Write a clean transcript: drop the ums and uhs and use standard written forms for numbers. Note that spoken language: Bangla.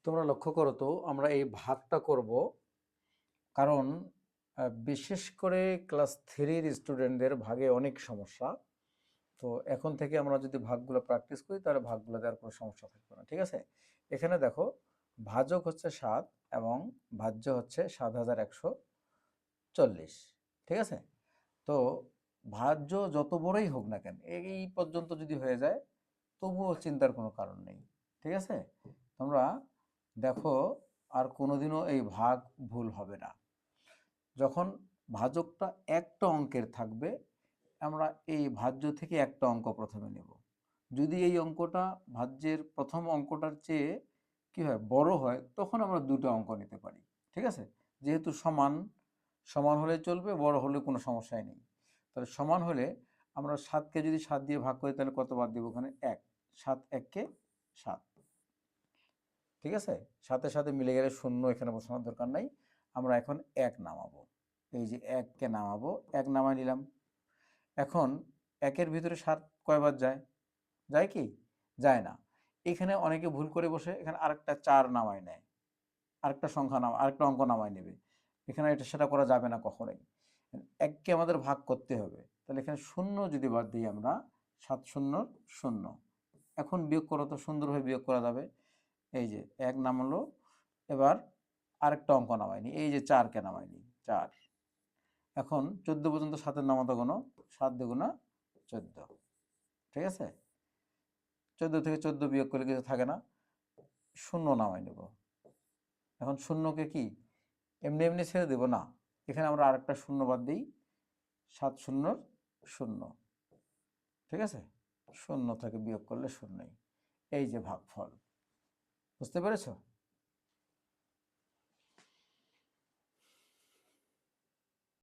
তোমরা লক্ষ্য করো তো আমরা এই ভাগটা করব কারণ বিশেষ করে ক্লাস 3-র স্টুডেন্টদের ভাগে অনেক সমস্যা। তো এখন থেকে আমরা যদি ভাগগুলো প্র্যাকটিস করি তাহলে ভাগগুলো দেওয়ার কোনো সমস্যা থাকবে না। ঠিক আছে, এখানে দেখো ভাজক হচ্ছে 7 এবং ভাজ্য হচ্ছে 7140। ঠিক আছে, তো ভাজ্য যত বড়ই হোক না কেন এই পর্যন্ত যদি হয়ে যায় তবুও চিন্তার কোনো কারণ নেই। ঠিক আছে, তোমরা দেখো আর কোনোদিনও এই ভাগ ভুল হবে না। যখন ভাজকটা একটা অঙ্কের থাকবে আমরা এই ভাজ্য থেকে একটা অঙ্ক প্রথমে নেব। যদি এই অঙ্কটা ভাজ্যের প্রথম অঙ্কটার চেয়ে কি হয় বড় হয় তখন আমরা দুটো অঙ্ক নিতে পারি। ঠিক আছে, যেহেতু সমান সমান হলে চলবে, বড় হলে কোনো সমস্যাই নেই। তাহলে সমান হলে আমরা 7কে যদি 7 দিয়ে ভাগ করি তাহলে কত বাদ দেবো? ওখানে 1। 7 1-কে 7। ঠিক আছে, সাথে সাথে মিলে গেলে শূন্য এখানে বসানোর দরকার নাই। আমরা এখন 1 নামাবো, এই যে 1কে নামাবো, 1 নামাই নিলাম। এখন 1-এর ভিতরে 7 কয়বার যায়? যায় কি? যায় না। এখানে অনেকে ভুল করে বসে এখানে আরেকটা 4 নামায় নেয়, আরেকটা সংখ্যা আরেকটা অঙ্ক নামায় নেবে। এখানে এটা সেটা করা যাবে না কখনোই। 1কে আমাদের ভাগ করতে হবে, তাহলে এখানে শূন্য যদি বাদ দিই আমরা, 7 0 0। এখন বিয়োগ করো তো, সুন্দরভাবে বিয়োগ করা যাবে। এই যে 1 নামালো, এবার আরেকটা অঙ্ক নামাইনি, এই যে 4কে নামাইনি, 4। এখন 14 পর্যন্ত 7-এর নামাতে গোনো, 7 2 14। ঠিক আছে, 14 থেকে 14 বিয়োগ করলে কিছু থাকে না, শূন্য নামাই নেব। এখন শূন্যকে কি এমনি এমনি ছেড়ে দেব না, এখানে আমরা আরেকটা শূন্য বাদ দিই, 7 0 0। ঠিক আছে, শূন্য থেকে বিয়োগ করলে শূন্যই। এই যে ভাগফল, বুঝতে পেরেছো?